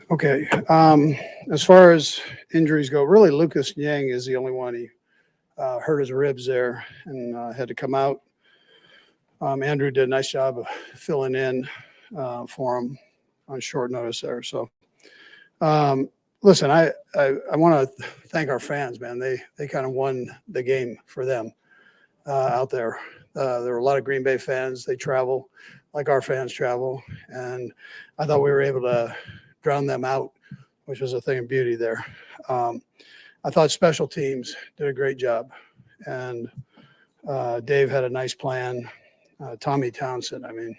Okay. As far as injuries go, really Lucas Yang is the only one. He hurt his ribs there and had to come out. Andrew did a nice job of filling in for him on short notice there. So, listen, I want to thank our fans, man. They kind of won the game for them out there. There were a lot of Green Bay fans. They travel like our fans travel, and I thought we were able to drown them out, which was a thing of beauty there. I thought special teams did a great job, and Dave had a nice plan. Tommy Townsend, I mean,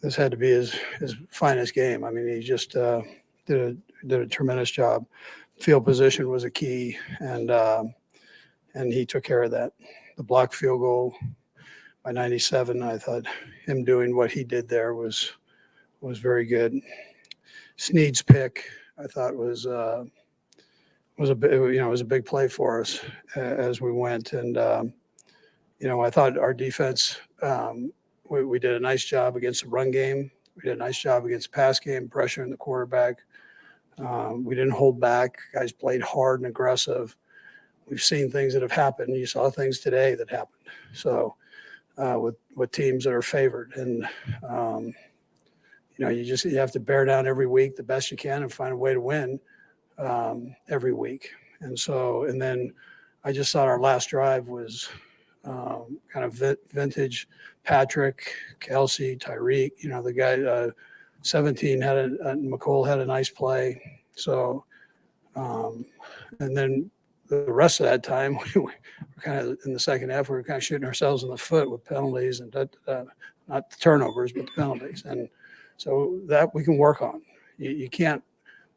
this had to be his finest game. I mean, he just did a tremendous job. Field position was a key, and he took care of that. The block field goal by 97, I thought him doing what he did there was very good. Snead's pick, I thought was a big play for us as we went, and I thought our defense we did a nice job against the run game. We did a nice job against the pass game, pressuring the quarterback. We didn't hold back. Guys played hard and aggressive. We've seen things that have happened. You saw things today that happened. So with teams that are favored, and you have to bear down every week the best you can and find a way to win every week. And then I just thought our last drive was kind of vintage Patrick, Kelsey, Tyreek. The guy 17 McCole had a nice play. So and then the rest of that time, we were kind of in the second half, we were kind of shooting ourselves in the foot with penalties and not the turnovers, but the penalties. And so that we can work on. You can't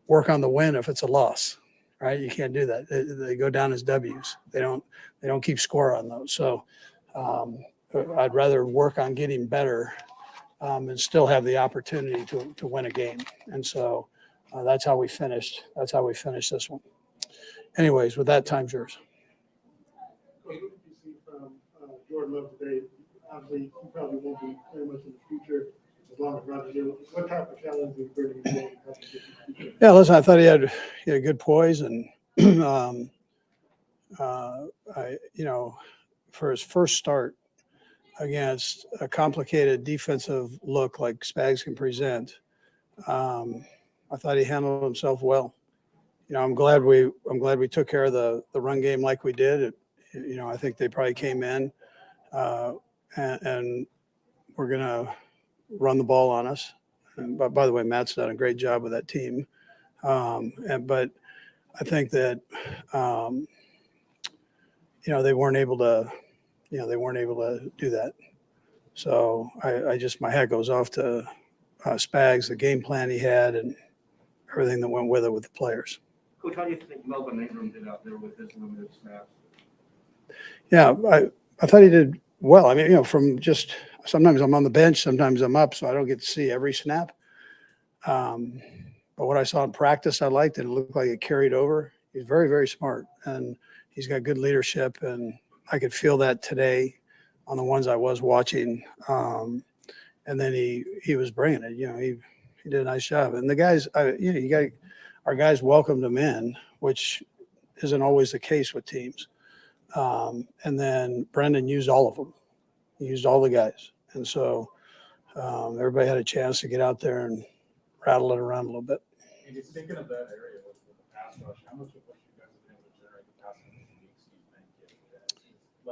work on the win if it's a loss, right? You can't do that. They go down as W's. They don't keep score on those. So I'd rather work on getting better and still have the opportunity to win a game. And so that's how we finished. That's how we finished this one. Anyways, with that, time's yours. What did you see from Jordan Love today? Obviously, he probably won't be very much in the future as long as Roger's here. What type of challenge is he bringing today? Yeah, listen, I thought he had good poise, and for his first start against a complicated defensive look like Spags can present, I thought he handled himself well. I'm glad we took care of the run game like we did. I think they probably came in and we're going to run the ball on us. And by the way, Matt's done a great job with that team. But I think that they weren't able to do that. So my hat goes off to Spags, the game plan he had, and everything that went with it with the players. Coach, how do you think Melvin Ingram did out there with his limited snaps? Yeah, I thought he did well. I mean, from just sometimes I'm on the bench, sometimes I'm up, so I don't get to see every snap. But what I saw in practice, I liked it. It looked like it carried over. He's very, very smart, and he's got good leadership, and I could feel that today on the ones I was watching. And then he was bringing it. He did a nice job, and the guys, our guys welcomed him in, which isn't always the case with teams. And then Brendan used all of them. He used all the guys. And so everybody had a chance to get out there and rattle it around a little bit. And just thinking of that area with the pass rush, how much of what you guys have been able to generate the past couple of weeks do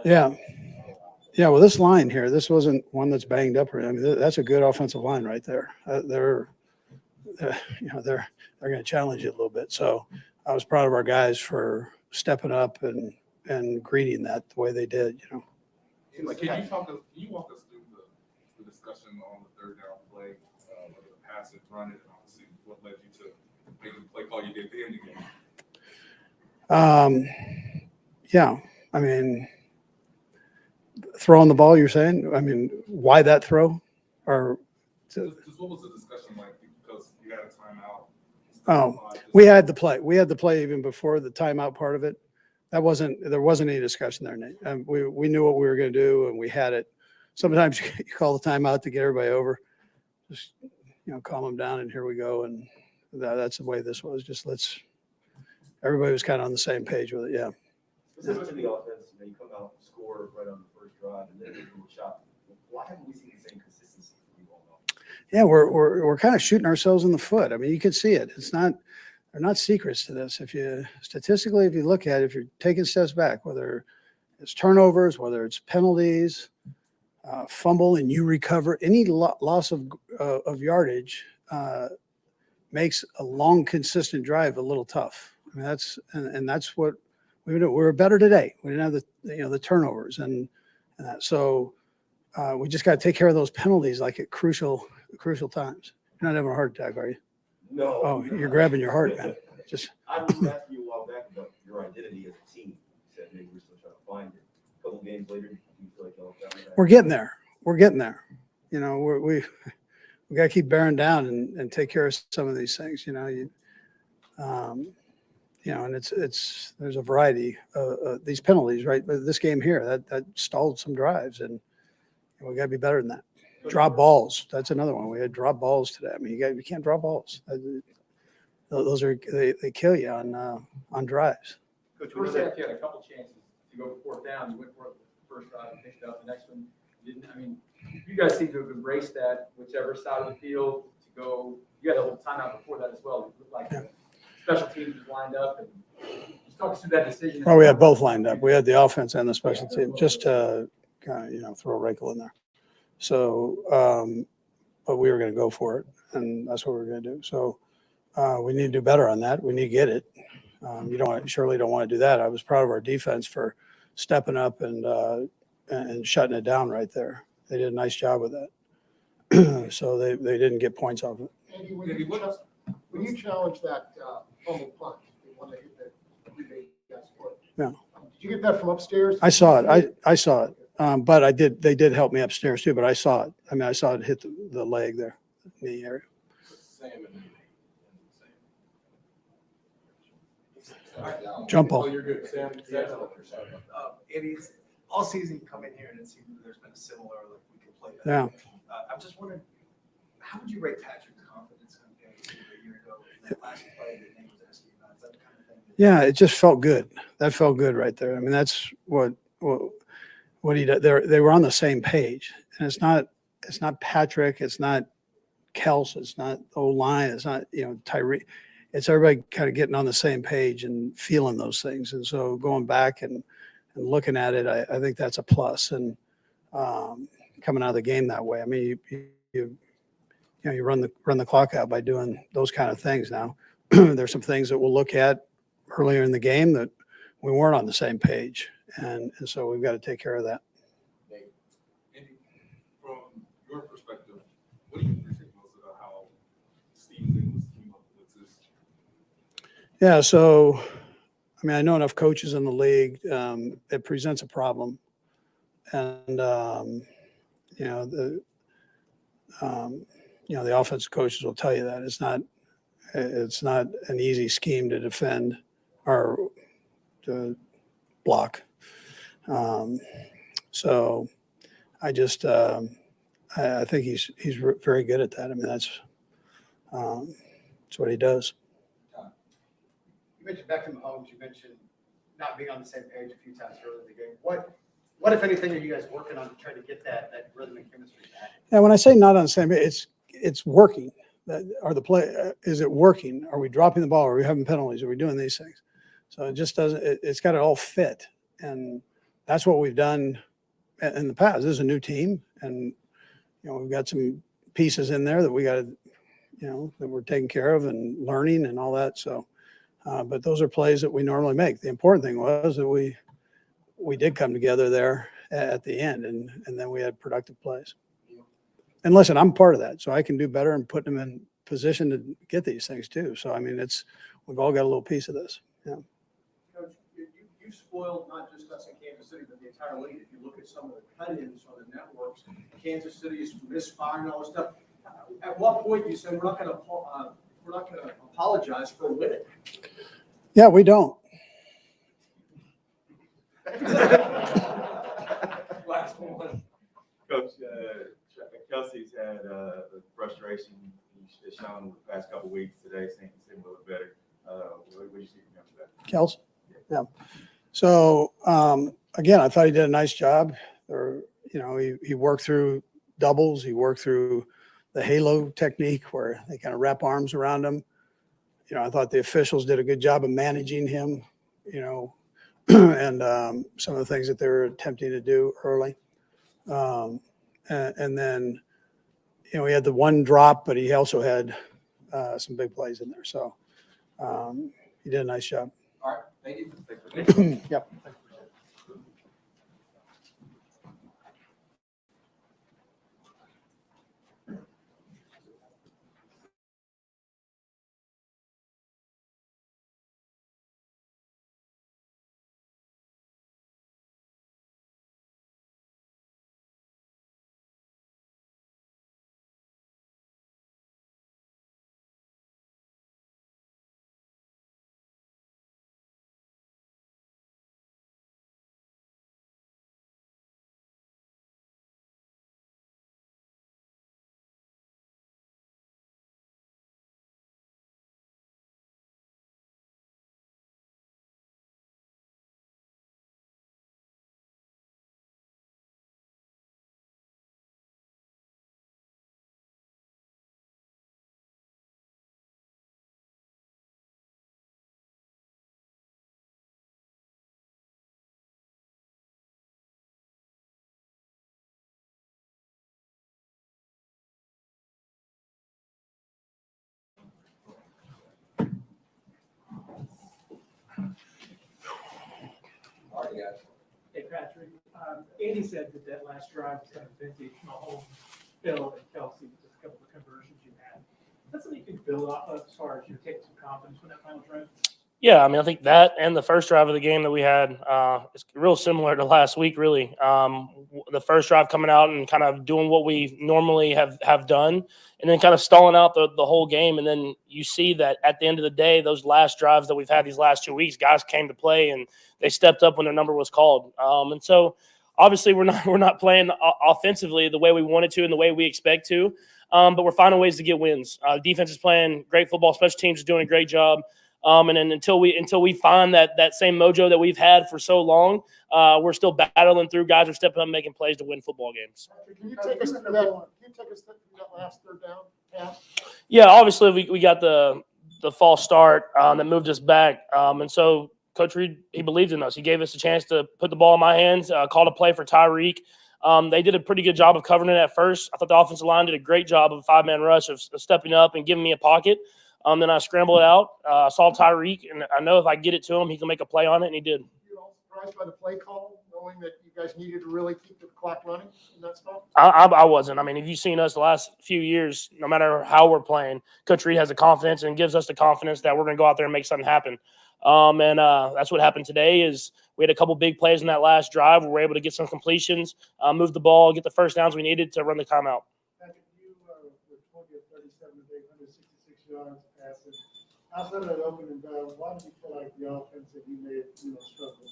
you think? Yeah, well, this line here, this wasn't one that's banged up. I mean, that's a good offensive line right there. They're going to challenge you a little bit. So I was proud of our guys for stepping up and greeting that the way they did. Can you walk us through the discussion on the third down play, whether the pass and run it, and obviously what led you to make the play call you did at the end of the game? Yeah, I mean, throwing the ball, you're saying? I mean, why that throw? Or Just what was the discussion like? Because you had a timeout. We had the play. We had the play even before the timeout part of it. There wasn't any discussion there, Nate. We knew what we were going to do, and we had it. Sometimes you call the timeout to get everybody over. Just calm them down, and here we go. And that's the way this was. Just everybody was kind of on the same page with it. Yeah. Specific to the offense, you come out and score right on the first drive and then you do a shot. Why haven't we seen the same consistency from you all now? Yeah, we're kind of shooting ourselves in the foot. I mean, you can see it. They're not secrets to this. If you look at it, if you're taking steps back, whether it's turnovers, whether it's penalties, fumble and you recover, any loss of yardage makes a long, consistent drive a little tough. I mean, that's what we were better today. We didn't have the turnovers and that. So we just got to take care of those penalties like at crucial times. You're not having a heart attack, are you? No. Oh, you're grabbing your heart, man. Just I remember asking you a while back about your identity as a team. You said maybe we're still trying to find it. A couple games later, do you feel like y'all found that? we're getting there. We're getting there. We got to keep bearing down and take care of some of these things. And there's a variety of these penalties, right? But this game here, that stalled some drives, and we got to be better than that. Drop balls. That's another one. We had drop balls today. I mean, you can't drop balls. Those they kill you on drives. Coach, first half, you had a couple chances to go for 4th down. You went for it the first drive and picked it up. The next one, you didn't. I mean, you guys seem to have embraced that, whichever side of the field to go. You had a little timeout before that as well. It looked like the special teams was lined up. And just talk us through that decision. Well, we had both lined up. We had the offense and the special team, just to kind of throw a wrinkle in there. So, but we were going to go for it, and that's what we were going to do. So we need to do better on that. We need to get it. You surely don't want to do that. I was proud of our defense for stepping up and shutting it down right there. They did a nice job with that. So they didn't get points off it. Andy, when you challenged that fumble punt, the one that hit the rebate guy's foot. Yeah. Did you get that from upstairs? I saw it. I saw it. But they did help me upstairs too, but I saw it. I mean, I saw it hit the leg there, knee area. Jump ball. Oh, you're good, Sam. It's all season you come in here and it seems there's been a similar, like we can play that. Yeah. I'm just wondering, how would you rate Patrick's confidence compared to a year ago? That last play that Nate was asking about, is that the kind of thing? Yeah, it just felt good. That felt good right there. I mean, that's what he did. They were on the same page, and it's not Patrick, it's not Kels, it's not O-line, it's not Tyree. It's everybody kind of getting on the same page and feeling those things. And so going back and looking at it, I think that's a plus. And coming out of the game that way, I mean, you run the clock out by doing those kind of things. Now, there's some things that we'll look at earlier in the game that we weren't on the same page, and so we've got to take care of that. Andy, from your perspective, what do you appreciate most about how Steve Nichols came up with this? Yeah, so I mean, I know enough coaches in the league. It presents a problem, and the offensive coaches will tell you that it's not an easy scheme to defend or to block. So I just I think he's very good at that. I mean, that's what he does. You mentioned Beckham Mahomes. You mentioned not being on the same page a few times earlier in the game. What if anything, are you guys working on to try to get that rhythm and chemistry back? Yeah, when I say not on the same page, it's working. Is it working? Are we dropping the ball? Are we having penalties? Are we doing these things? So it just doesn't. It's got to all fit, and that's what we've done in the past. This is a new team, and we've got some pieces in there that we got to, that we're taking care of and learning and all that. So, but those are plays that we normally make. The important thing was that we did come together there at the end, and then we had productive plays. And listen, I'm part of that, so I can do better and put them in position to get these things too. So I mean, we've all got a little piece of this. Yeah. Coach, you spoiled not just us in Kansas City, but the entire league. If you look at some of the cut-ins on the networks, Kansas City's misfiring all this stuff. At what point do you say we're not going to apologize for winning? Yeah, we don't. Last one. Coach, Kelsey's had frustration. It's shown the past couple of weeks today, seeing a little bit better. What do you see from him today? Kels? Yeah. So, again, I thought he did a nice job. Or, he worked through doubles. He worked through the halo technique where they kind of wrap arms around him. I thought the officials did a good job of managing him, and some of the things that they were attempting to do early. And then, he had the one drop, but he also had some big plays in there. So he did a nice job. All right, thank you. Yep. All right, guys. Hey, Patrick, Andy said that last drive was kind of vintage Mahomes, Bill, and Kelsey, just a couple of conversions you had. That's something you can build off of as far as you're taking some confidence with that final drive? Yeah, I mean, I think that and the first drive of the game that we had is real similar to last week, really. The first drive coming out and kind of doing what we normally have done, and then kind of stalling out the whole game. And then you see that at the end of the day, those last drives that we've had these last 2 weeks, guys came to play and they stepped up when their number was called. And so obviously we're not playing offensively the way we wanted to and the way we expect to, but we're finding ways to get wins. Defense is playing great football. Special teams is doing a great job. And then until we find that same mojo that we've had for so long, we're still battling through. Guys are stepping up and making plays to win football games. Can you take us through that last third down pass? Yeah, obviously we got the false start that moved us back. And so Coach Reed, he believed in us. He gave us a chance to put the ball in my hands, called a play for Tyreek. They did a pretty good job of covering it at first. I thought the offensive line did a great job of a five-man rush of stepping up and giving me a pocket. Then I scrambled it out, saw Tyreek, and I know if I get it to him, he can make a play on it, and he did. You all surprised by the play call, knowing that you guys needed to really keep the clock running in that spot? I wasn't. I mean, if you've seen us the last few years, no matter how we're playing, Coach Reed has the confidence and gives us the confidence that we're going to go out there and make something happen. And that's what happened today is we had a couple big plays in that last drive. We were able to get some completions, move the ball, get the first downs we needed to run the timeout. Patrick, you were 20 of 37 today, 166 yards passing. Outside of that opening drive, why do you feel like the offense that you may have struggled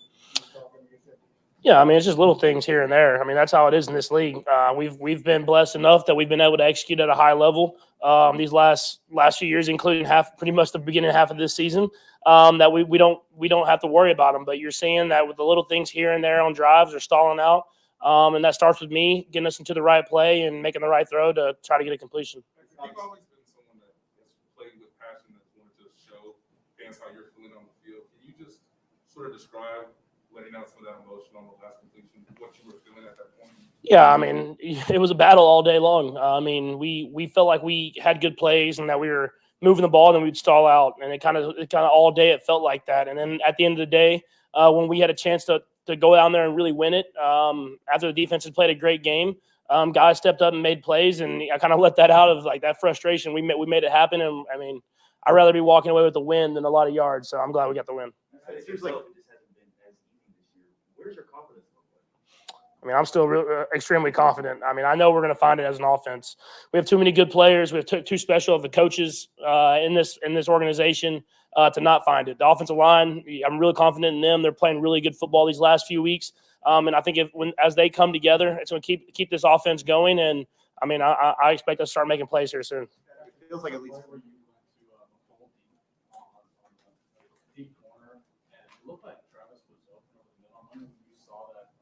against that? Yeah, I mean, it's just little things here and there. I mean, that's how it is in this league. We've been blessed enough that we've been able to execute at a high level these last few years, including pretty much the beginning half of this season. That we don't have to worry about them. But you're seeing that with the little things here and there on drives or stalling out, and that starts with me getting us into the right play and making the right throw to try to get a completion. You've always been someone that has played with passion, that's wanted to show fans how you're feeling on the field. Can you just sort of describe letting out some of that emotion on the last completion, what you were feeling at that point? Yeah, I mean, it was a battle all day long. I mean, we felt like we had good plays and that we were moving the ball, and then we'd stall out, and it kind of all day it felt like that. And then at the end of the day, when we had a chance to go down there and really win it, after the defense had played a great game, guys stepped up and made plays, and I kind of let that out of like that frustration. We made it happen, and I mean, I'd rather be walking away with a win than a lot of yards. So I'm glad we got the win. It seems like it just hasn't been as easy this year. Where's your confidence level? I mean, I'm still extremely confident. I mean, I know we're going to find it as an offense. We have too many good players. We have too special of the coaches in this organization to not find it. The offensive line, I'm really confident in them. They're playing really good football these last few weeks, and I think as they come together, it's going to keep this offense going. And I mean, I expect us to start making plays here soon. feels like at least. Where you went to full deep on the deep corner, and it looked like Travis was open over the middle. I'm wondering if you saw that.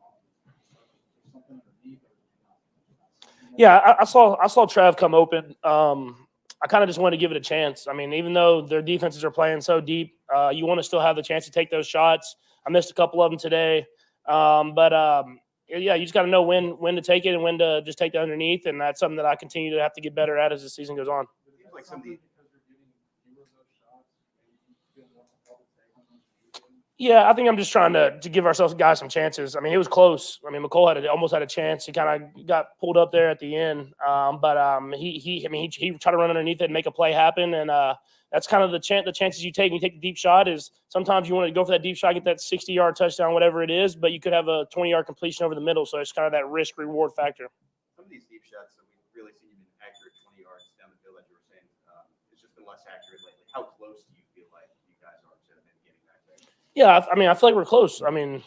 There's something underneath. Or did you not? Yeah, I saw Trav come open. I kind of just wanted to give it a chance. I mean, even though their defenses are playing so deep, you want to still have the chance to take those shots. I missed a couple of them today, but yeah, you just got to know when to take it and when to just take the underneath, and that's something that I continue to have to get better at as the season goes on. It seems like some of the because you're getting fewer of those shots, maybe you feel more comfortable taking them. Yeah, I think I'm just trying to give ourselves guys some chances. I mean, it was close. I mean, McCole almost had a chance. He kind of got pulled up there at the end, but he tried to run underneath it and make a play happen, and that's kind of the chances you take when you take the deep shot. Is sometimes you want to go for that deep shot, get that 60-yard touchdown, whatever it is, but you could have a 20-yard completion over the middle. So it's kind of that risk reward factor. Some of these deep shots that we've really seen you been accurate 20 yards down the field, like you were saying, it's just been less accurate lately. How close do you feel like you guys are to maybe getting back there? Yeah, I mean, I feel like we're close. I mean,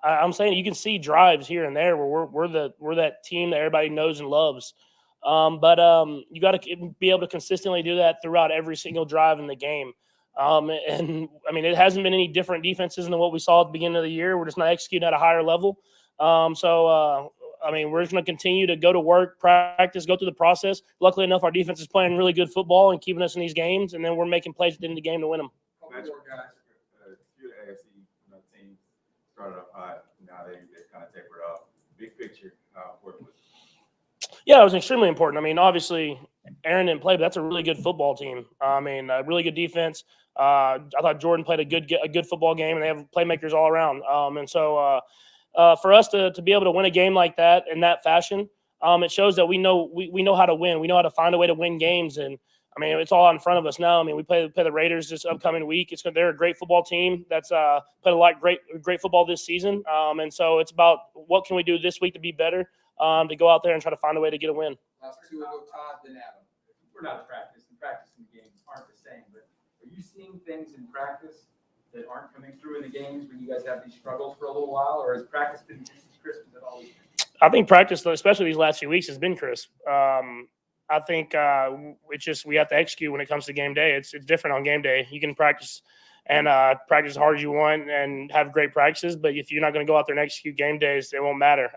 I'm saying you can see drives here and there where we're that team that everybody knows and loves. But you got to be able to consistently do that throughout every single drive in the game. And I mean, it hasn't been any different defenses than what we saw at the beginning of the year. We're just not executing at a higher level. I mean, we're just going to continue to go to work, practice, go through the process. Luckily enough, our defense is playing really good football and keeping us in these games, and then we're making plays at the end of the game to win them. Patrick, few of the AFC teams started up hot. Now they kind of tapered off. Big picture, how important was it? Yeah, it was extremely important. I mean, obviously, Aaron didn't play, but that's a really good football team. I mean, a really good defense. I thought Jordan played a good football game, and they have playmakers all around. For us to be able to win a game like that in that fashion, it shows that we know how to win. We know how to find a way to win games, and I mean, it's all in front of us now. I mean, we play the Raiders this upcoming week. They're a great football team that's played a lot great football this season. And so it's about what can we do this week to be better, to go out there and try to find a way to get a win. Last two ago, Todd, then Adam. We're not at practice, and practice and games aren't the same, but are you seeing things in practice that aren't coming through in the games when you guys have these struggles for a little while, or has practice been just as crisp as it always been? I think practice, especially these last few weeks, has been crisp. I think it's just we have to execute when it comes to game day. It's different on game day. You can practice and practice as hard as you want and have great practices, but if you're not going to go out there and execute game days, it won't matter.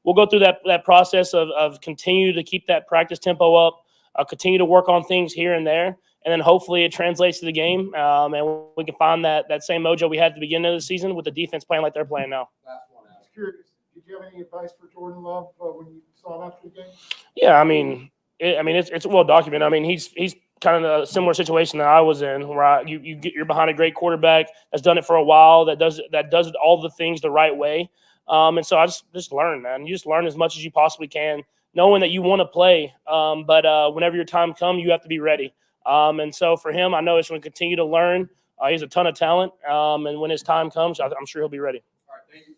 We'll go through that process of continue to keep that practice tempo up, continue to work on things here and there, and then hopefully it translates to the game, and we can find that same mojo we had at the beginning of the season with the defense playing like they're playing now. Last one, Alex. Curious, did you have any advice for Jordan Love when you saw him after the game? Yeah, I mean, it's well documented. I mean, he's kind of a similar situation that I was in, where you're behind a great quarterback that's done it for a while, that does all the things the right way. And so I just learn, man. You just learn as much as you possibly can, knowing that you want to play. But whenever your time comes, you have to be ready. And so for him, I know it's going to continue to learn. He has a ton of talent, and when his time comes, I'm sure he'll be ready. All right, thank you.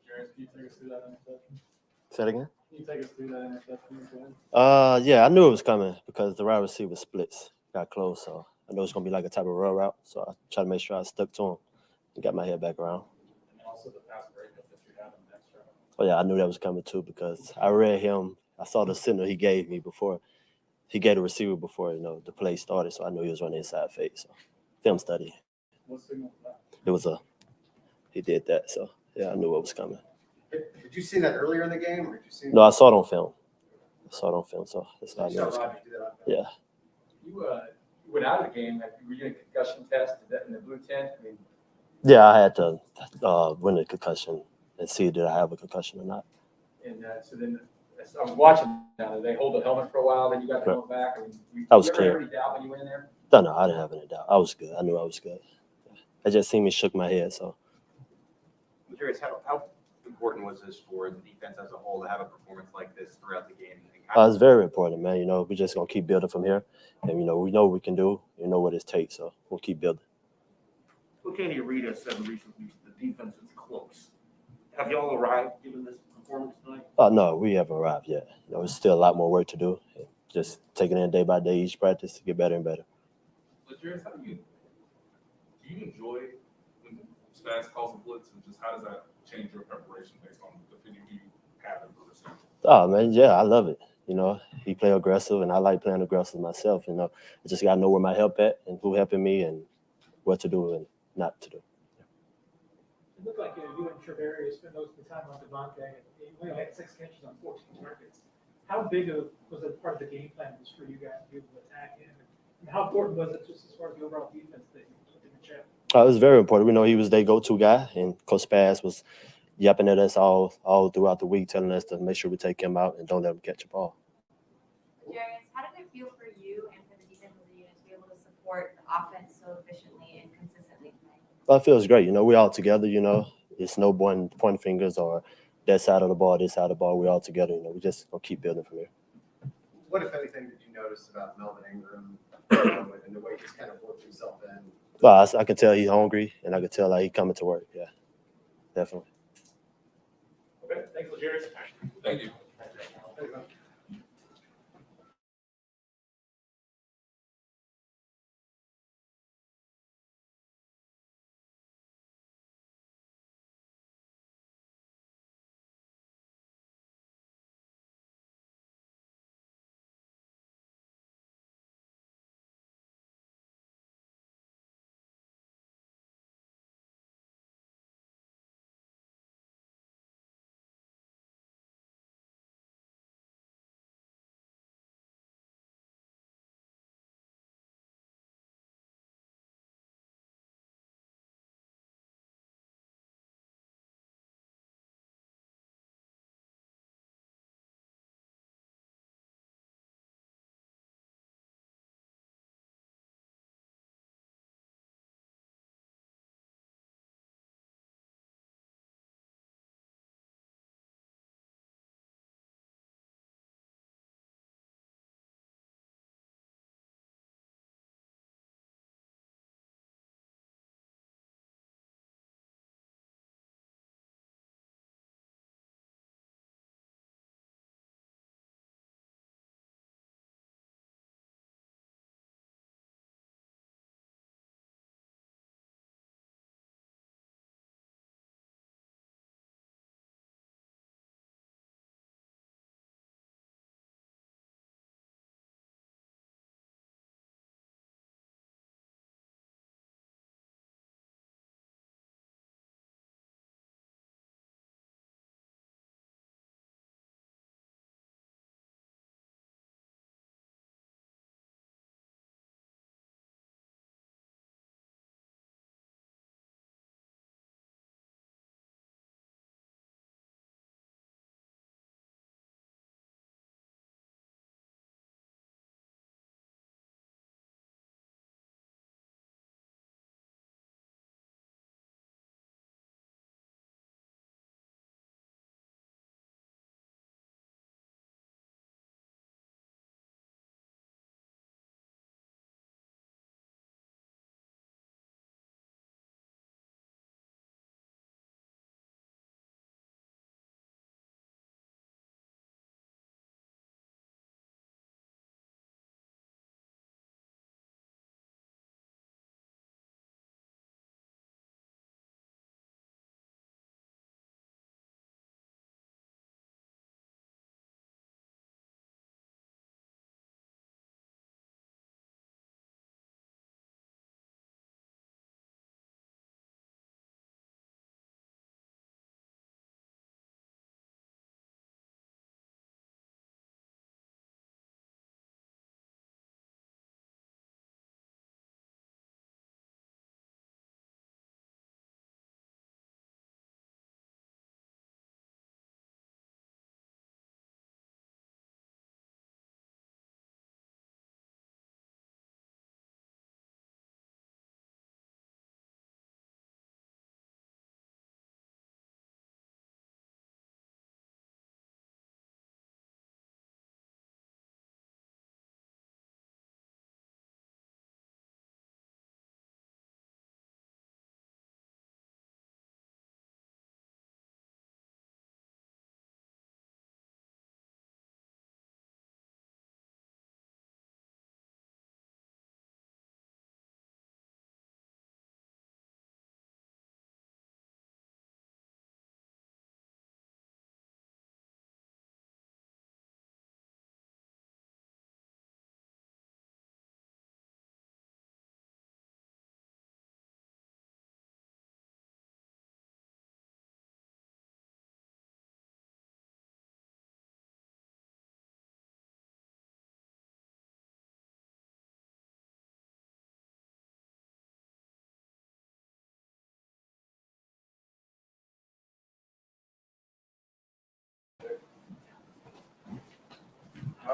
Jared, can you take us through that interception? Say it again? Can you take us through that interception again? Yeah, I knew it was coming because the wide receiver splits got close, so I know it's gonna be like a type of roll route. So I tried to make sure I stuck to him and got my head back around. And also the pass breakup that you had in the next round. Oh yeah, I knew that was coming too because I read him. I saw the signal he gave me before he gave the receiver before the play started, so I knew he was running inside fake. So film study. What signal was that? It was he did that, so yeah, I knew what was coming. Did you see that earlier in the game, or did you see? No, I saw it on film. So that's how I You knew it saw was coming. Roger do that on film. Yeah. You went out of the game. Were you doing a concussion test in the blue tent? I mean, Yeah, I had to win the concussion and see did I have a concussion or not. and so then as I was watching. Now, did they hold the helmet for a while? Then you got the helmet back. I mean, That was you ever clear. have any doubt when you went in there? No, I didn't have any doubt. I was good. I knew I was good. I just seen me shook my head, so. I'm curious, how important was this for the defense as a whole to have a performance like this throughout the game? It's very important, man. We're just gonna keep building from here, and we know what we can do. We know what it takes, so we'll keep building. Look, Andy Reid has said recently the defense is close. Have y'all arrived given this performance tonight? No, we haven't arrived yet. There's still a lot more work to do. Just taking it day by day, each practice to get better and better. But Jarius, do you enjoy when Spaz calls a blitz, and just how does that change your preparation based on the feeling you have in the receiver? Oh man, yeah, I love it. He play aggressive, and I like playing aggressive myself. I just gotta know where my help at and who helping me and what to do and not to do. It looked like you and Treverius spent most of the time on Devontae, and he only had 6 catches on 14 targets. How big was a part of the game plan was for you guys to be able to attack him? And how important was it just as far as the overall defense that you put in the check? It was very important. We know he was their go-to guy, and Coach Spaz was yapping at us all throughout the week, telling us to make sure we take him out and don't let him catch a ball. Darius, how did it feel for you and for the defense of the unit to be able to support the offense so efficiently and consistently tonight? Well, it feels great. We all together. It's no one pointing fingers or that side of the ball, this side of the ball. We all together. We just gonna keep building from here. What, if anything, did you notice about Melvin Ingram and the way he's kind of worked himself in? Well, I can tell he's hungry, and I can tell he's coming to work. Yeah, definitely. Okay, thanks, Jarius. Thank you.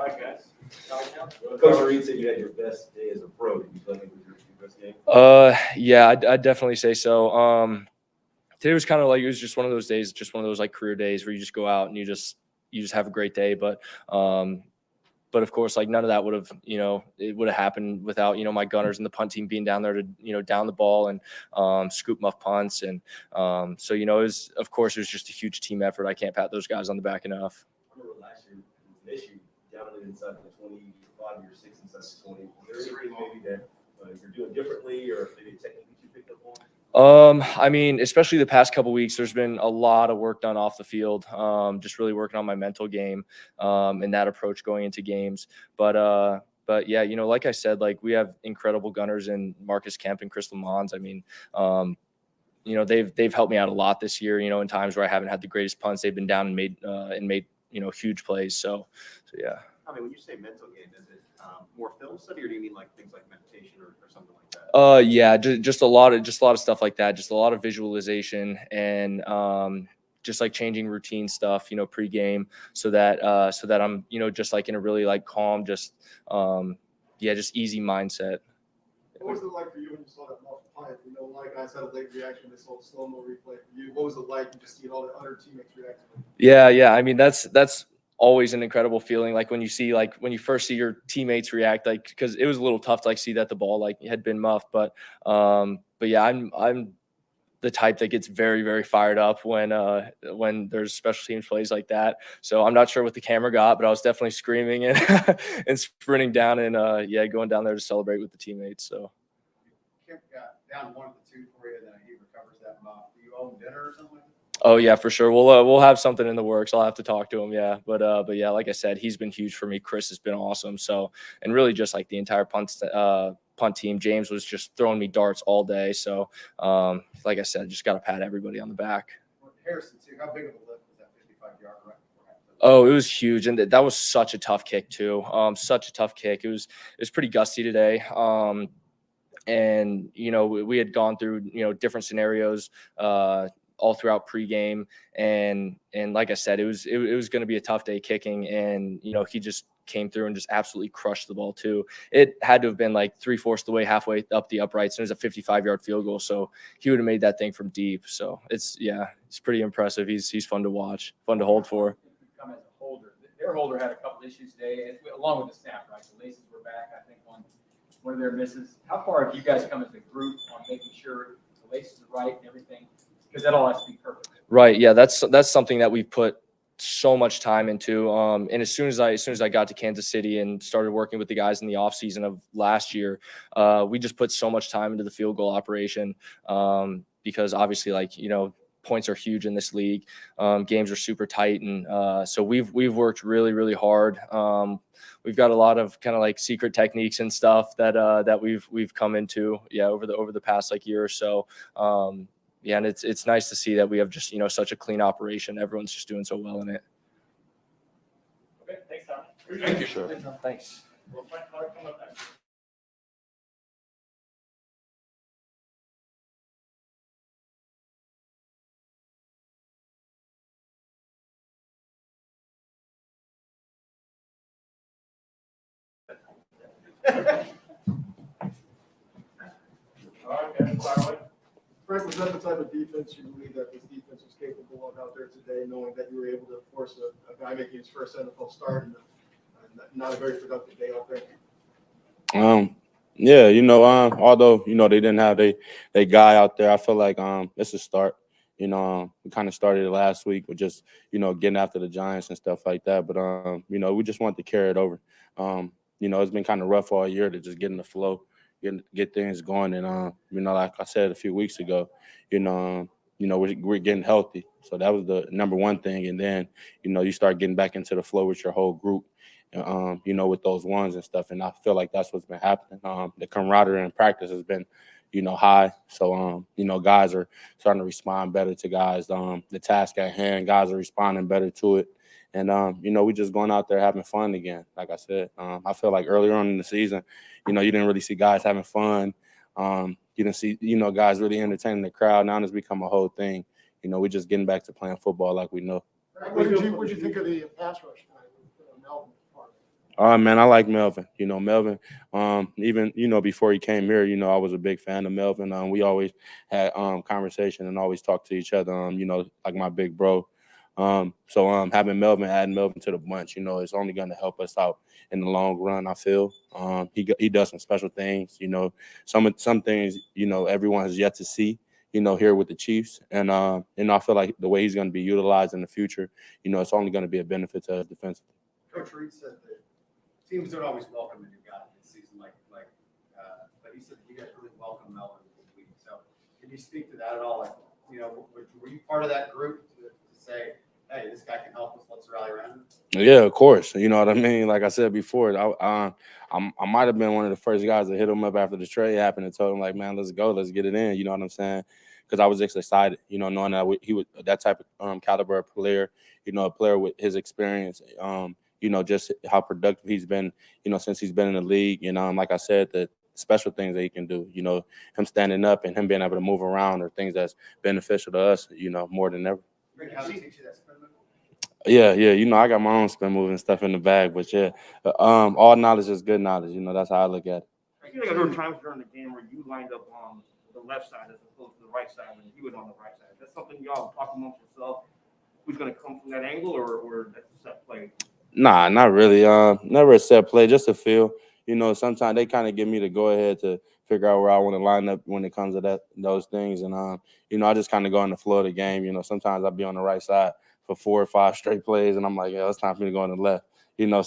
All right, guys. Coach Reed said you had your best day as a pro. Did you feel like it was your best game? Yeah, I'd definitely say so. Today was kind of like, it was just one of those days, just one of those like career days where you just go out and you just have a great day. But of course, like none of that would have, it would have happened without, my gunners and the punt team being down there to, down the ball and scoop muff punts. And so, it was, of course, it was just a huge team effort. I can't pat those guys on the back enough. I remember last year, it was an issue down it inside the 25, you're 6 inside the 20. Is there anything maybe that you're doing differently or maybe a technique that you picked up on? I mean, especially the past couple weeks, there's been a lot of work done off the field. Just really working on my mental game, and that approach going into games. But yeah, like I said, like we have incredible gunners in Marcus Kemp and Chris Lamons. I mean, they've helped me out a lot this year, in times where I haven't had the greatest punts. They've been down and made huge plays. So yeah. I mean, when you say mental game, is it more film study, or do you mean like things like meditation or something like that? Yeah, just a lot of stuff like that. Just a lot of visualization and just like changing routine stuff, pregame, so that I'm, just like in a really like calm, just easy mindset. What was it like for you when you saw that muffed punt? A lot of guys had a late reaction. They saw the slow-mo replay for you. What was it like just seeing all the other teammates react to it? Yeah. I mean, that's always an incredible feeling. Like when you first see your teammates react, like, because it was a little tough to like see that the ball like had been muffed, but yeah, I'm the type that gets very, very fired up when there's special teams plays like that. So I'm not sure what the camera got, but I was definitely screaming and and sprinting down and going down there to celebrate with the teammates. So Kemp got down 1-2 for you, then he recovers that muff. Do you owe him dinner or something? oh yeah, for sure. We'll have something in the works. I'll have to talk to him. Yeah. But yeah, like I said, he's been huge for me. Chris has been awesome. So, and really just like the entire punt team, James was just throwing me darts all day. So, like I said, just got to pat everybody on the back. Harrison, too, how big of a lift was that 55-yard run? Oh, it was huge. And that was such a tough kick too. Such a tough kick. It was pretty gusty today. And, we had gone through, different scenarios, all throughout pregame. And like I said, it was going to be a tough day kicking. And, he just came through and just absolutely crushed the ball too. It had to have been like 3/4 the way, halfway up the uprights. And it was a 55-yard field goal. So he would have made that thing from deep. So it's pretty impressive. He's fun to watch, fun to hold for. Come as a holder. Their holder had a couple issues today, along with the snap, right? The laces were back, I think, on one of their misses. How far have you guys come as a group on making sure the laces are right and everything? Because that all has to be perfect. Right. Yeah, that's something that we've put so much time into. And as soon as I got to Kansas City and started working with the guys in the offseason of last year, we just put so much time into the field goal operation, because obviously, like, points are huge in this league. Games are super tight. And so we've worked really, really hard. We've got a lot of kind of like secret techniques and stuff that we've come into, over the past like year or so. Yeah, and it's nice to see that we have just, such a clean operation. Everyone's just doing so well in it. Okay, thanks, Tom. Thank you. Sure. Thanks. We'll find Clark coming up next. All right, guys, fire away. Frank, was that the type of defense you believe that this defense was capable of out there today, knowing that you were able to force a guy making his first NFL start and not a very productive day out there? Yeah, although, they didn't have they guy out there, I feel like it's a start. We kind of started it last week with just, getting after the Giants and stuff like that. But, we just wanted to carry it over. It's been kind of rough all year to just get in the flow, get things going. And, like I said a few weeks ago, we're getting healthy. So that was the number one thing. And then, you start getting back into the flow with your whole group, with those ones and stuff. And I feel like that's what's been happening. The camaraderie in practice has been, high. So, guys are starting to respond better to guys. The task at hand, guys are responding better to it. And, we just going out there having fun again. Like I said, I feel like earlier on in the season, you didn't really see guys having fun. You didn't see, guys really entertaining the crowd. Now it's become a whole thing. We're just getting back to playing football like we know. What did you think of the pass rush tonight with Melvin? Man, I like Melvin. Melvin, even, before he came here, I was a big fan of Melvin. We always had conversation and always talked to each other, like my big bro. So having Melvin, adding Melvin to the bunch, it's only going to help us out in the long run, I feel. He does some special things, some things, everyone has yet to see, here with the Chiefs. And I feel like the way he's going to be utilized in the future, it's only going to be a benefit to us defensively. Coach Reed said that teams don't always welcome a new guy this season, but he said that you guys really welcome Melvin this week. So can you speak to that at all? Like, were you part of that group to say, hey, this guy can help us, let's rally around him? Yeah, of course. You know what I mean? Like I said before, I might have been one of the first guys to hit him up after the trade happened and told him, like, man, let's go, let's get it in. You know what I'm saying? Because I was just excited, knowing that he was that type of caliber of player, a player with his experience, just how productive he's been, since he's been in the league. Like I said, the special things that he can do, him standing up and him being able to move around are things that's beneficial to us, more than ever. How to teach you that spin move? Yeah. I got my own spin move and stuff in the bag, but yeah, all knowledge is good knowledge. That's how I look at it. I feel like there were times during the game where you lined up on the left side as opposed to the right side, and he was on the right side. That's something y'all talk amongst yourself. Who's going to come from that angle, or that's a set play? Nah, not really. Never a set play, just a feel. Sometimes they kind of give me the go ahead to figure out where I want to line up when it comes to those things. And I just kind of go on the flow of the game. Sometimes I'll be on the right side for 4 or 5 straight plays, and I'm like, yeah, it's time for me to go on the left.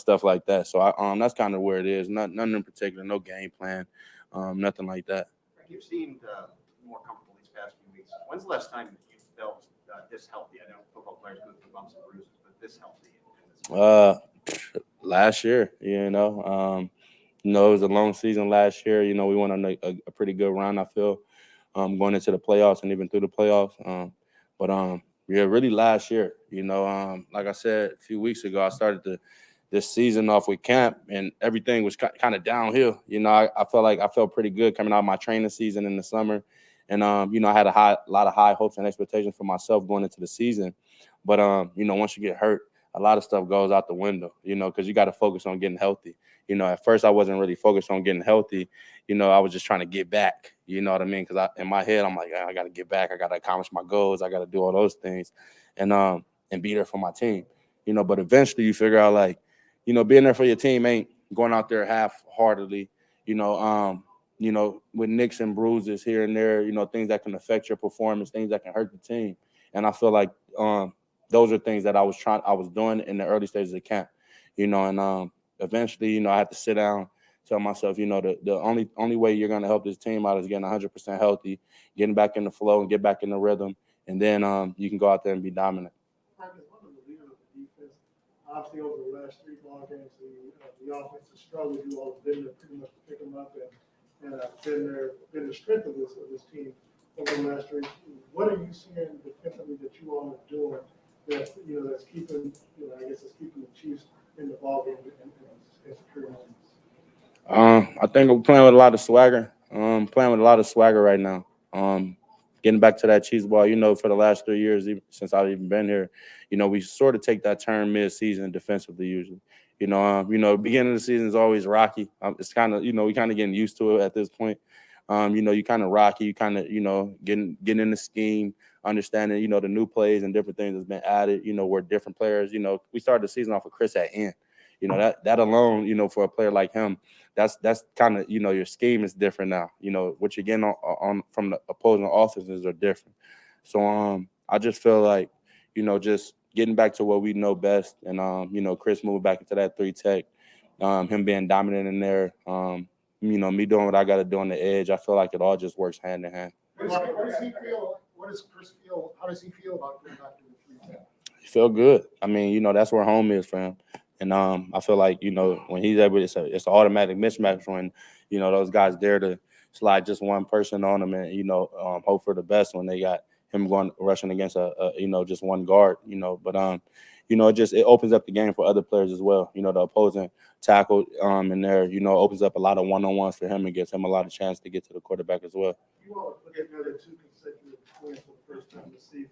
Stuff like that. So that's kind of where it is. Nothing in particular, no game plan, nothing like that. You've seemed more comfortable these past few weeks. When's the last time you felt this healthy? I know football players go through bumps and bruises, but this healthy. Last year, it was a long season last year. We went on a pretty good run, I feel, going into the playoffs and even through the playoffs. Yeah, really last year, like I said a few weeks ago, I started this season off with camp and everything was kind of downhill. I felt pretty good coming out of my training season in the summer. And, I had a lot of high hopes and expectations for myself going into the season. But, once you get hurt, a lot of stuff goes out the window, because you got to focus on getting healthy. At first I wasn't really focused on getting healthy. I was just trying to get back, you know what I mean? Because in my head, I'm like, I got to get back. I got to accomplish my goals. I got to do all those things and be there for my team, but eventually you figure out like, being there for your team ain't going out there half-heartedly, with nicks and bruises here and there, things that can affect your performance, things that can hurt the team. And I feel like those are things that I was doing in the early stages of camp, and eventually, I had to sit down, tell myself, the only way you're going to help this team out is getting 100% healthy, getting back in the flow and get back in the rhythm. And then you can go out there and be dominant. Marcus, one of the leaders of the defense, obviously over the last 3 ball games, the offense has struggled. You all have been there pretty much to pick them up and been the strength of this team over the last 3. What are you seeing defensively that you all are doing that's keeping, that's keeping the Chiefs in the ball game and securing moments? I think I'm playing with a lot of swagger. Playing with a lot of swagger right now. Getting back to that Chiefs ball, for the last 3 years, even since I've even been here, we sort of take that turn mid-season defensively usually. Beginning of the season is always rocky. It's kind of, we kind of getting used to it at this point. You kind of rocky, you kind of, getting in the scheme, understanding, the new plays and different things that's been added, where different players, we started the season off with Chris at end. That alone, for a player like him, that's kind of, your scheme is different now. What you're getting on from the opposing offenses are different. So I just feel like, just getting back to what we know best, and Chris moved back into that 3 tech, him being dominant in there, me doing what I got to do on the edge. I feel like it all just works hand in hand. What does he feel? What does Chris feel? How does he feel about getting back to the 3 tech? He feel good. I mean, that's where home is for him. And I feel like, when he's able, it's an automatic mismatch when, those guys dare to slide just one person on them and, hope for the best when they got him rushing against just one guard, but it opens up the game for other players as well. The opposing tackle in there, opens up a lot of one-on-ones for him and gives him a lot of chance to get to the quarterback as well. You all look at another 2 consecutive wins for the first time this season.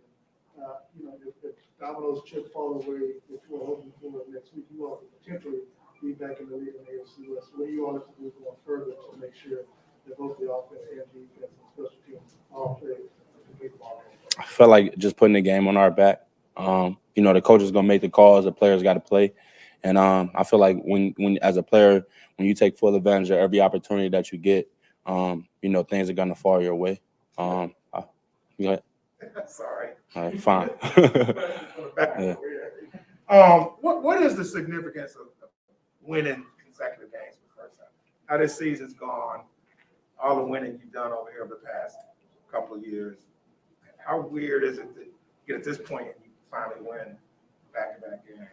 If dominoes chip fall away, if you are hoping for next week, you all could potentially be back in the league in the AFC West. What do you want us to do going further to make sure that both the offense and defense and special teams all play a complete ball game? I feel like just putting the game on our back. The coach is gonna make the calls. The players got to play, and I feel like when as a player, when you take full advantage of every opportunity that you get, things are gonna fall your way. Go ahead. Sorry. All right, fine. Yeah. What is the significance of winning consecutive games for the first time? How this season's gone, all the winning you've done over here over the past couple of years. How weird is it to get at this point and you finally win back-to-back games?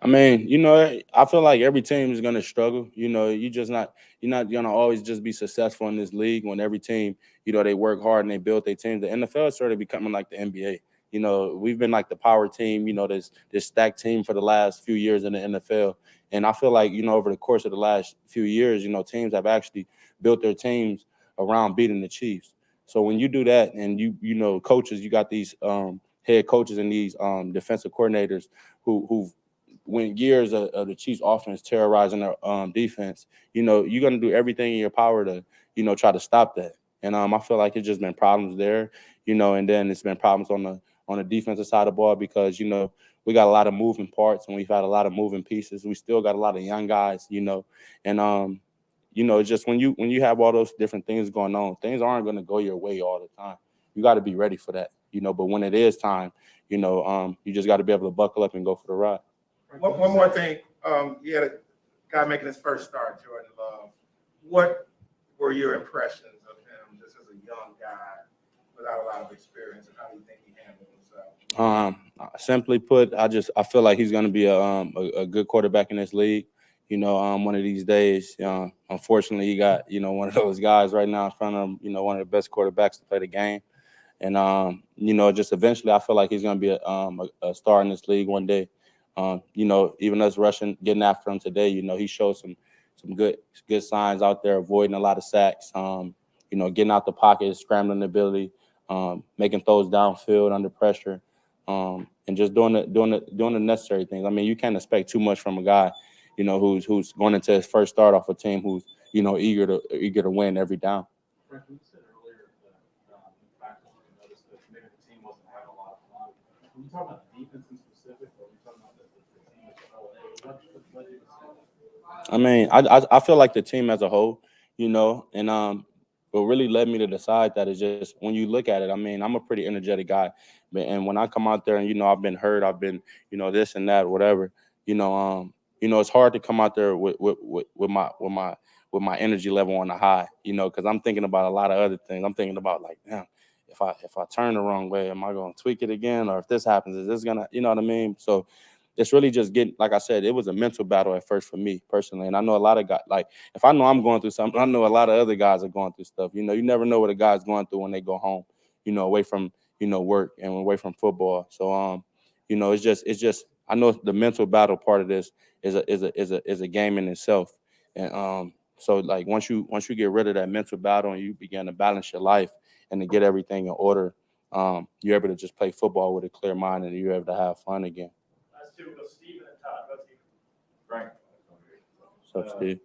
I mean, I feel like every team is gonna struggle. You're not gonna always just be successful in this league when every team, they work hard and they build their teams. The NFL is sort of becoming like the NBA. We've been like the power team, this stacked team for the last few years in the NFL. And I feel like, over the course of the last few years, teams have actually built their teams around beating the Chiefs. So when you do that and coaches, you got these head coaches and these defensive coordinators who've when years of the Chiefs offense terrorizing their defense, you're going to do everything in your power to, try to stop that. And I feel like it's just been problems there, and then it's been problems on the defensive side of the ball because, we got a lot of moving parts and we've had a lot of moving pieces. We still got a lot of young guys, and it's just when you have all those different things going on, things aren't going to go your way all the time. You got to be ready for that, but when it is time, you just got to be able to buckle up and go for the ride. One more thing. You had a guy making his first start, Jordan Love. What were your impressions of him just as a young guy without a lot of experience, and how do you think he handled himself? Simply put, I feel like he's going to be a good quarterback in this league. One of these days, unfortunately, he got one of those guys right now in front of him. One of the best quarterbacks to play the game, and just eventually, I feel like he's going to be a star in this league one day. Even us getting after him today, he showed some good signs out there, avoiding a lot of sacks, getting out the pocket, scrambling ability, making throws downfield under pressure, and just doing the necessary things. I mean, you can't expect too much from a guy, who's going into his first start off a team who's, eager to win every down. Frank, you said earlier that in practice you noticed that maybe the team wasn't having a lot of fun. When you talk about the defense in specific, or when you talk about the team as a whole, what led you to say that? I mean, I feel like the team as a whole, and what really led me to decide that is just when you look at it. I mean, I'm a pretty energetic guy, and when I come out there and I've been hurt, I've been this and that, whatever. It's hard to come out there with my energy level on the high, because I'm thinking about a lot of other things. I'm thinking about like, damn, if I turn the wrong way, am I going to tweak it again, or if this happens, is this gonna, what I mean? So it's really just getting, like I said, it was a mental battle at first for me personally. And I know a lot of guys, like if I know I'm going through something, I know a lot of other guys are going through stuff. You never know what a guy's going through when they go home, away from, work and away from football. So, it's just, I know the mental battle part of this is a game in itself. And so like once you get rid of that mental battle and you begin to balance your life and to get everything in order, you're able to just play football with a clear mind and you're able to have fun again. Steven and Todd, let's see. Frank. What's up, Steve?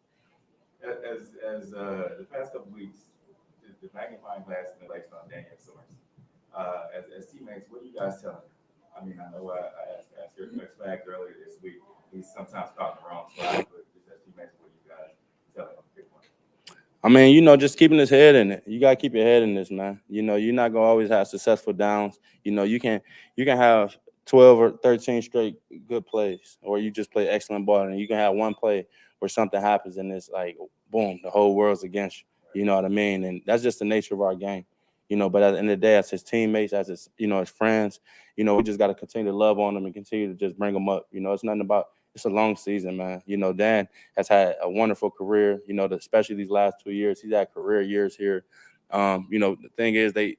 As the past couple weeks, the magnifying glass in the legs on Daniel Source. As teammates, what are you guys telling him? I mean, I know I asked your X-Fact earlier this week. He's sometimes caught in the wrong spot, but just as teammates, what are you guys telling him? Pick one. I mean, just keeping his head in it. You gotta keep your head in this, man. You're not gonna always have successful downs. You can have 12 or 13 straight good plays, or you just play excellent ball, and you can have one play where something happens and it's like, boom, the whole world's against you. You know what I mean? And that's just the nature of our game. But at the end of the day, as his teammates, as his, his friends, we just got to continue to love on them and continue to just bring them up. It's nothing about, it's a long season, man. Dan has had a wonderful career, especially these last 2 years. He's had career years here. The thing is they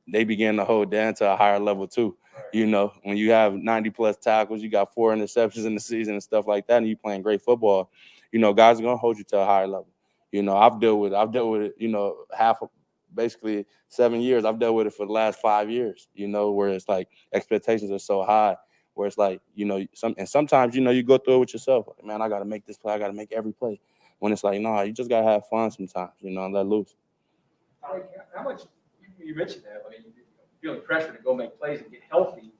began to hold Dan to a higher level too. When you have 90 plus tackles, you got 4 interceptions in the season and stuff like that, and you playing great football, guys are going to hold you to a higher level. I've dealt with it, half of basically 7 years. I've dealt with it for the last 5 years, where it's like expectations are so high where it's like, you know, sometimes, you know, you go through it with yourself. Like, man, I got to make this play. I got to make every play. When it's like, no, you just got to have fun sometimes, you know, and let loose. How much, you mentioned that, I mean, feeling pressure to go make plays and get healthy.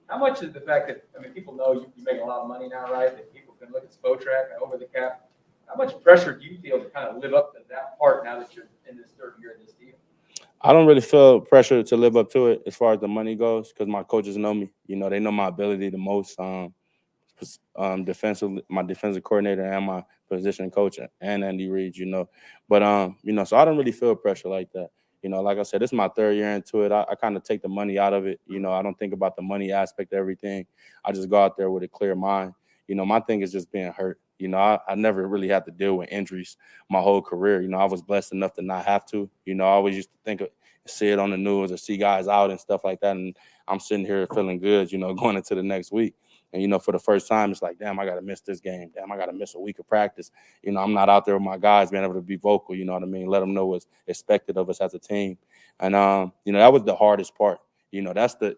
How much is the fact that, I mean, people know you make a lot of money now, right? That people can look at SPOTRAC and over the cap. How much pressure do you feel to kind of live up to that part now that you're in this third year of this deal? I don't really feel pressure to live up to it as far as the money goes, because my coaches know me. You know, they know my ability the most. My defensive coordinator and my position coach and Andy Reid, you know. But you know, so I don't really feel pressure like that. You know, like I said, this is my third year into it. I kind of take the money out of it. You know, I don't think about the money aspect of everything. I just go out there with a clear mind. You know, my thing is just being hurt. You know, I never really had to deal with injuries my whole career. You know, I was blessed enough to not have to. You know, I always used to think of see it on the news or see guys out and stuff like that. And I'm sitting here feeling good, you know, going into the next week. And, you know, for the first time, it's like, damn, I got to miss this game. Damn, I got to miss a week of practice. You know, I'm not out there with my guys being able to be vocal, you know what I mean? Let them know what's expected of us as a team. And, you know, that was the hardest part. You know, that's the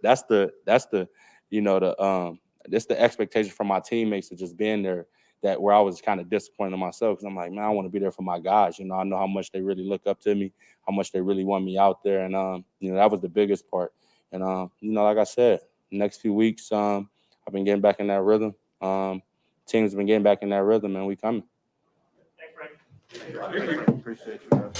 expectation from my teammates of just being there, that where I was kind of disappointed in myself, because I'm like, man, I want to be there for my guys. You know, I know how much they really look up to me, how much they really want me out there. And, you know, that was the biggest part. And, you know, like I said, next few weeks, I've been getting back in that rhythm. Teams have been getting back in that rhythm, and we coming. Thanks, Frank. Appreciate you, bro.